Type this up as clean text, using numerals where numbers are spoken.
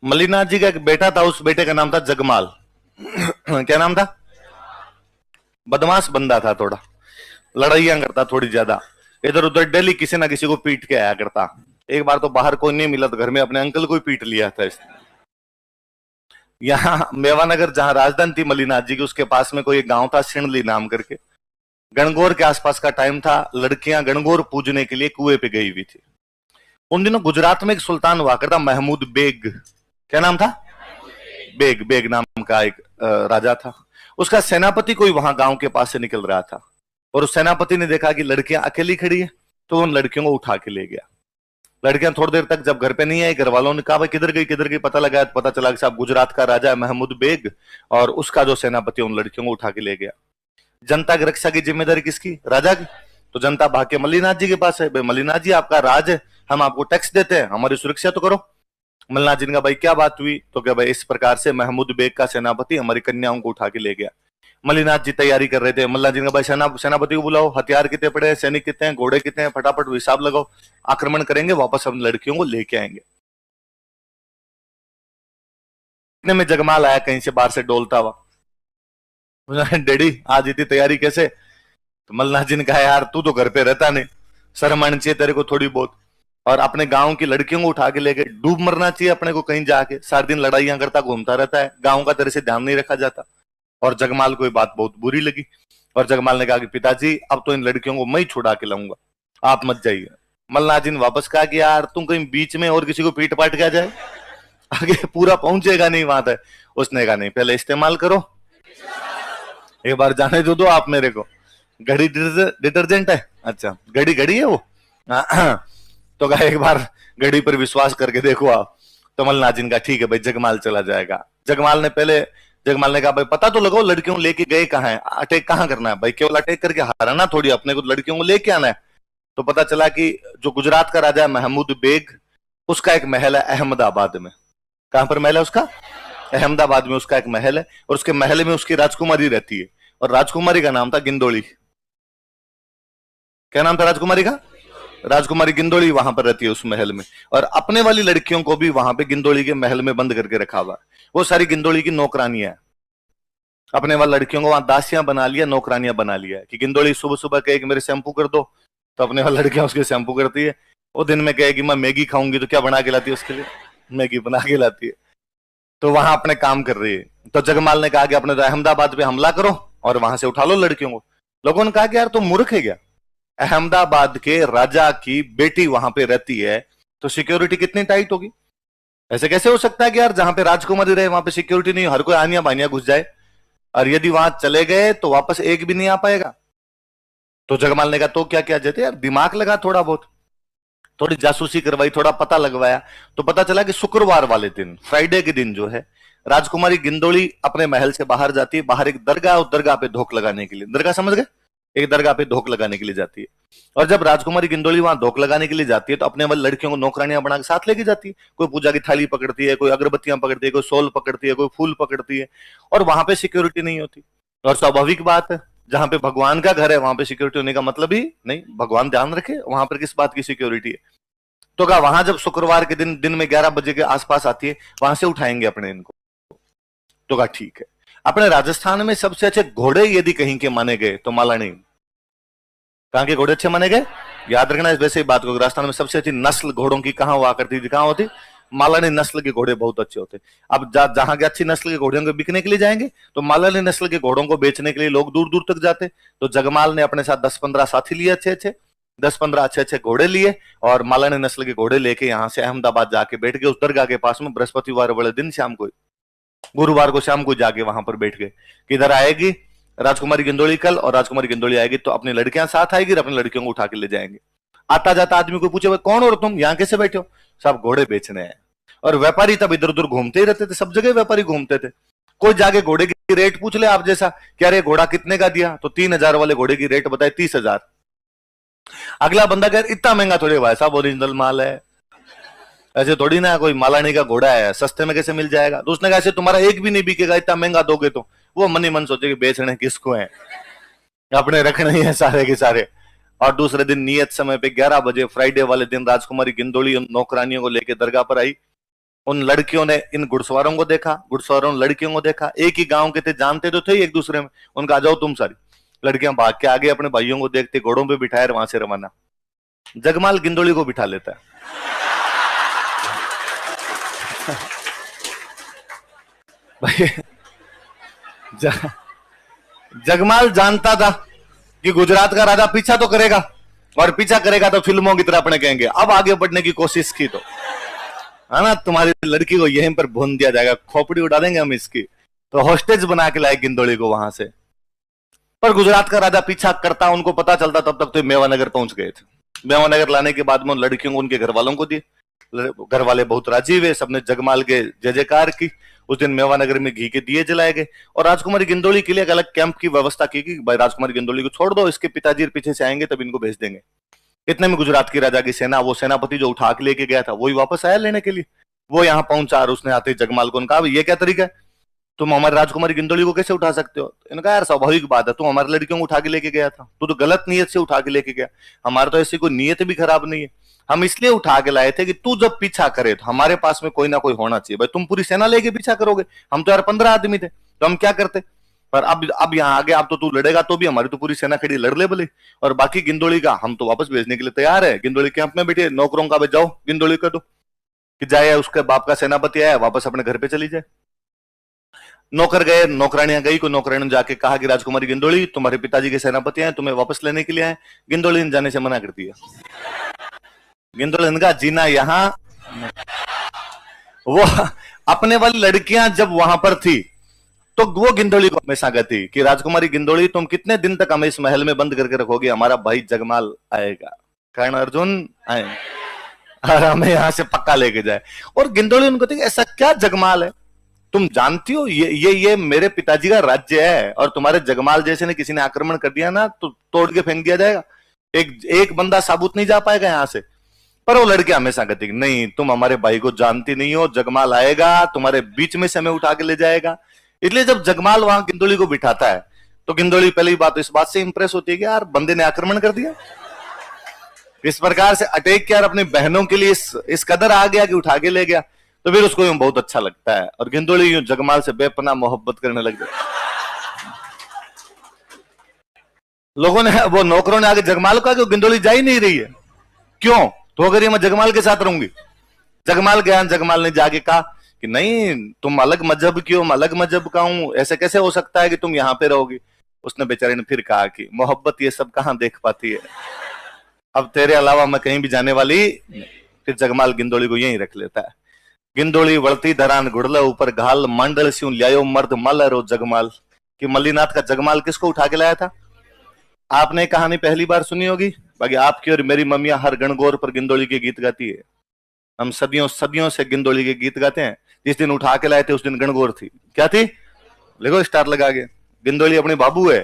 मल्लीनाथ जी का एक बेटा था, उस बेटे का नाम था जगमाल। क्या नाम था? बदमाश बंदा था, थोड़ा लड़ाइयां करता थोड़ी ज्यादा, इधर उधर डेली किसी ना किसी को पीट के आया करता। एक बार तो बाहर कोई नहीं मिला तो घर में अपने अंकल को ही पीट लिया था इसने। यहाँ मेवानगर जहां राजधानी थी मल्लीनाथ जी की, उसके पास में कोई एक गांव था सिणली नाम करके। गणगौर के आसपास का टाइम था, लड़कियां गणगौर पूजने के लिए कुएं पे गई हुई थी। उन दिनों गुजरात में एक सुल्तान हुआ करता, महमूद बेग। क्या नाम था? बेग। बेग नाम का एक राजा था। उसका सेनापति कोई वहां गांव के पास से निकल रहा था, और उस सेनापति ने देखा कि लड़कियां अकेली खड़ी है, तो उन लड़कियों को उठा के ले गया। लड़कियां थोड़ी देर तक जब घर पे नहीं आई, घर वालों ने कहा भाई किधर गई किधर गई, पता लगा तो पता चला कि साहब गुजरात का राजा है महमूद बेग, और उसका जो सेनापति उन लड़कियों को उठा के ले गया। जनता की रक्षा की जिम्मेदारी किसकी? राजा की। तो जनता भाग के मल्लीनाथ जी के पास है, भाई मल्लीनाथ जी आपका राज है, हम आपको टैक्स देते हैं, हमारी सुरक्षा तो करो। मल्लीनाथ जी ने कहा भाई क्या बात हुई? तो क्या भाई इस प्रकार से महमूद बेग का सेनापति हमारी कन्याओं को उठा के ले गया। मल्लीनाथ जी तैयारी कर रहे थे। मल्लीनाथ जी ने कहा भाई सेनापति को बुलाओ, हथियार कितने पड़े हैं, सैनिक कितने हैं, घोड़े कितने हैं, फटाफट हिसाब लगाओ, आक्रमण करेंगे, वापस हम लड़कियों को लेके आएंगे। इतने में जगमाल आया कहीं से बाहर से डोलता हुआ। डैडी आज इतनी तैयारी कैसे? तो मल्लीनाथ जी ने कहा यार तू तो घर पे रहता नहीं, शर्म आनी चाहिए तेरे को थोड़ी बहुत, और अपने गांव की लड़कियों को उठा के लेके डूब मरना चाहिए अपने को कहीं जाके, सारा दिन लड़ाइयां करता घूमता रहता है, गांव का तेरे से ध्यान नहीं रखा जाता। और जगमाल को ये बात बहुत बुरी लगी, और जगमाल ने कहा कि पिताजी अब तो इन लड़कियों को मैं ही छुड़ा के लाऊंगा, आप मत जाइए। मल्लीनाथ जी ने वापस कहा कि यार तुम कहीं बीच में और किसी को पीट पाट के आ जाए, आगे पूरा पहुंचेगा नहीं वहां तक। उसने कहा नहीं, पहले इस्तेमाल करो, एक बार जाने दो आप मेरे को। घड़ी डिटर्जेंट है? अच्छा घड़ी घड़ी है वो। तो कहा एक बार घड़ी पर विश्वास करके देखो आप। तो मल्लीनाथ जी ने कहा ठीक है भाई, जगमाल चला जाएगा। जगमाल ने कहा भाई पता तो लगाओ लड़कियों को लेके गए कहाँ है, अटैक कहाँ करना है भाई, केवल अटैक करके हराना थोड़ी, अपने को लड़कियों को लेके आना है। तो पता चला कि जो गुजरात का राजा है महमूद बेग, उसका एक महल है अहमदाबाद में। कहां पर महल है उसका? अहमदाबाद में उसका एक महल है, और उसके महल में उसकी राजकुमारी रहती है, और राजकुमारी का नाम था गिंदोली। क्या नाम था राजकुमारी का? राजकुमारी गिंदोली वहां पर रहती है उस महल में, और अपने वाली लड़कियों को भी वहां पे गिंदोली के महल में बंद करके रखा हुआ है। वो सारी गिंदोली की नौकरानियां है, अपने वाली लड़कियों को वहां दासियां बना लिया, नौकरानियां बना लिया है कि गिंदोली सुबह सुबह कहेगी मेरे शैम्पू कर दो, तो अपने वाली लड़कियां उसके शैम्पू करती है। वो दिन में कहेगी मैं मैगी खाऊंगी, तो क्या बना के लाती है उसके लिए? मैगी बना के लाती है। तो वहां अपने काम कर रही है। तो जगमाल ने कहा कि अपने तो अहमदाबाद पे हमला करो और वहां से उठा लो लड़कियों को। लोगों ने कहा कि यार तुम मूर्ख है क्या, अहमदाबाद के राजा की बेटी वहां पे रहती है, तो सिक्योरिटी कितनी टाइट होगी? ऐसे कैसे हो सकता है कि यार जहां पे राजकुमारी रहे वहां पे सिक्योरिटी नहीं, हर कोई आनिया बानिया घुस जाए, और यदि वहां चले गए तो वापस एक भी नहीं आ पाएगा। तो जगमाल ने कहा तो क्या क्या जाते यार, दिमाग लगा थोड़ा बहुत, थोड़ी जासूसी करवाई, थोड़ा पता लगवाया, तो पता चला कि शुक्रवार वाले दिन, फ्राइडे के दिन जो है, राजकुमारी गिंदोली अपने महल से बाहर जाती है, बाहर एक दरगाह, उस दरगाह पे धोख लगाने के लिए, दरगाह समझ गए, एक दरगाह पे धोख लगाने के लिए जाती है। और जब राजकुमारी गिंदोली वहां धोख लगाने के लिए जाती है, तो अपने वाली लड़कियों को नौकरानियां बना के साथ लेके जाती है। कोई पूजा की थाली पकड़ती है, कोई अगरबत्तियां पकड़ती है, कोई सोल पकड़ती है, कोई फूल पकड़ती है, और वहां पे सिक्योरिटी नहीं होती। और स्वाभाविक बात है, जहां पे भगवान का घर है वहां पे सिक्योरिटी होने का मतलब ही नहीं, भगवान ध्यान रखे वहां पर किस बात की सिक्योरिटी है। तो कहा वहां जब शुक्रवार के दिन में 11 बजे के आसपास आती है, वहां से उठाएंगे अपने इनको। तो कहा ठीक है। अपने राजस्थान में सबसे अच्छे घोड़े यदि कहीं के माने गए तो मालानी। कहां के घोड़े अच्छे माने गए? याद रखना इस वैसे ही बात को, राजस्थान में सबसे अच्छी नस्ल घोड़ों की कहां हुआ करती थी, कहां होती? मालानी नस्ल के घोड़े बहुत अच्छे होते। अब जहां के अच्छी नस्ल के घोड़ों को बिकने के लिए जाएंगे, तो मालानी नस्ल के घोड़ों को बेचने के लिए लोग दूर दूर तक जाते। तो जगमाल ने अपने साथ 10-15 साथी लिए, अच्छे अच्छे 10-15 अच्छे अच्छे घोड़े लिए, और मालानी नस्ल के घोड़े लेके यहां से अहमदाबाद जाके बैठ गए उस दरगाह के पास में। बृहस्पतिवार वाले दिन शाम को, गुरुवार को शाम को जाके वहां पर बैठ गए। किधर आएगी राजकुमारी गिंदोली कल, और राजकुमारी गिंदोली आएगी तो अपनी लड़कियां साथ आएगी, अपनी लड़कियों को उठा के ले जाएंगे। आता जाता आदमी को पूछे कौन हो तुम, यहाँ कैसे बैठे हो? सब घोड़े बेचने हैं। और व्यापारी तब इधर उधर घूमते ही रहते थे, सब जगह व्यापारी घूमते थे। कोई जाके घोड़े की रेट पूछ ले आप जैसा, क्या रे घोड़ा कितने का दिया? तो 3,000 वाले घोड़े की रेट बताए 30,000। अगला बंदा कह इतना महंगा थोड़े भाई साहब, ओरिजिनल माल है, ऐसे थोड़ी ना कोई मालानी का घोड़ा है, सस्ते में कैसे मिल जाएगा? तो उसने कहा ऐसे तुम्हारा एक भी नहीं बिकेगा, इतना महंगा दोगे तो। वो मन ही मन सोचे कि बेचने किसको है, अपने रखने ही है सारे के सारे। और दूसरे दिन नियत समय पे 11 बजे फ्राइडे वाले दिन राजकुमारी गिंदोली उन नौकरानियों को लेकर दरगाह पर आई। उन लड़कियों ने इन घुड़सवारों को देखा, घुड़सवारों ने लड़कियों को देखा, एक ही गांव के थे, जानते तो थे एक दूसरे में। उनका आ जाओ तुम सारी लड़कियां भाग के आगे अपने भाइयों को देखते, घोड़ों पे बिठाए, वहां से रवाना। जगमाल गिंदोली को बिठा लेता है। भाई जगमाल जानता था कि गुजरात का राजा पीछा तो करेगा, और पीछा करेगा तो फिल्मों की तरह अपने कहेंगे अब आगे बढ़ने की कोशिश की तो, है ना, तुम्हारी लड़की को यहीं पर भून दिया जाएगा, खोपड़ी उड़ा देंगे हम इसकी। तो हॉस्टेज बना के लाए गिंदोली को वहां से। पर गुजरात का राजा पीछा करता, उनको पता चलता, तब तक तो मेवानगर पहुंच गए थे। मेवानगर लाने के बाद में लड़कियों को उनके घर वालों को दिए। घर वाले बहुत राजी हुए, सबने जगमाल के जय जयकार की। उस दिन मेवानगर में घी के दिए जलाए गए, और राजकुमारी गिंदोली के लिए एक अलग कैंप की व्यवस्था की कि भाई राजकुमारी गिंदोली को छोड़ दो, इसके पिताजी पीछे से आएंगे तब इनको भेज देंगे। इतने में गुजरात की राजा की सेना, वो सेनापति जो उठा के लेके गया था वही वापस आया लेने के लिए। वो यहाँ पहुंचा और उसने आते जगमाल को कहा ये क्या तरीका है, तुम हमारी राजकुमारी गिंदोली को कैसे उठा सकते हो। इनका यार स्वाभाविक बात है, तू हमारी लड़कियों को उठा के लेके गया था, तू तो गलत नीयत से उठा के लेके गया, हमारे तो ऐसी कोई नीयत भी खराब नहीं है, हम इसलिए उठा के लाए थे कि तू जब पीछा करे तो हमारे पास में कोई ना कोई होना चाहिए। भाई तुम पूरी सेना लेके पीछा करोगे, हम तो यार 15 आदमी थे तो हम क्या करते। पर अब यहाँ आगे अब तो तू लड़ेगा तो भी हमारी तो पूरी सेना खड़ी, लड़ ले बोले। और बाकी गिंदोली का हम तो वापस भेजने के लिए तैयार है, गिंदोली कैंप में बैठे नौकरों का जाओ गिंदोली कर दो कि जाए, उसके बाप का सेनापति आया वापस अपने घर पे चली जाए। नौकर गए, नौकरानियां गई, कोई नौकरानी ने जाके कहा कि राजकुमारी गिंदोली तुम्हारे पिताजी के सेनापति हैं, तुम्हें वापस लेने के लिए आए। गिंदोली ने जाने से मना कर दिया। गिंदोली ने कहा जीना यहाँ, वो अपने वाली लड़कियां जब वहां पर थी तो वो गिंदोली को हमेशा कहती कि राजकुमारी गिंदोली तुम कितने दिन तक हमें इस महल में बंद करके रखोगे, हमारा भाई जगमाल आएगा, कर्ण अर्जुन आएंगे और हमें यहां से पक्का लेके जाए। और गिंदोली उनको कहती ऐसा क्या जगमाल है, तुम जानती हो ये मेरे पिताजी का राज्य है, और तुम्हारे जगमाल जैसे ने किसी ने आक्रमण कर दिया ना तो तोड़ के फेंक दिया जाएगा, एक बंदा साबुत नहीं जा पाएगा यहां से। पर वो लड़के हमेशा कहती नहीं तुम हमारे भाई को जानती नहीं हो, जगमाल आएगा तुम्हारे बीच में से हमें उठा के ले जाएगा। इसलिए जब जगमाल वहां गिंदोली को बिठाता है तो गिंदोली पहली बात इस बात से इंप्रेस होती है कि यार बंदे ने आक्रमण कर दिया, इस प्रकार से अटैक किया, अपनी बहनों के लिए इस कदर आ गया कि उठा के ले गया, तो फिर उसको यूं बहुत अच्छा लगता है और गिंदोली यूं जगमाल से बेपनाह मोहब्बत करने लग जाती। लोगों ने, वो नौकरों ने आगे जगमाल को कहा कि गिंदोली जा ही नहीं रही है, क्यों, तो अगर ये मैं जगमाल के साथ रहूंगी। जगमाल गया, जगमाल ने जाके कहा कि नहीं तुम अलग मजहब की हो, मैं अलग मजहब का हूं, ऐसे कैसे हो सकता है कि तुम यहां पे रहोगी। उसने बेचारे ने फिर कहा कि मोहब्बत ये सब कहां देख पाती है, अब तेरे अलावा मैं कहीं भी जाने वाली। फिर जगमाल गिंदोली को यहीं रख लेता है। गिंदोली वळती धरान घुड़ला ऊपर घाल, मांडल स्यूं ल्यायो मर्द मलरो जगमाल। कि मल्लीनाथ का जगमाल किसको उठा के लाया था। आपने कहानी पहली बार सुनी होगी, बाकी आपकी और मेरी मम्मियां हर गणगौर पर गिंदोली के गीत गाती है। हम सदियों सदियों से गिंदोली के गीत गाते हैं। जिस दिन उठा के लाए थे उस दिन गणगौर थी, क्या थी, देखो स्टार लगा के, गिंदोली अपनी बाबू है।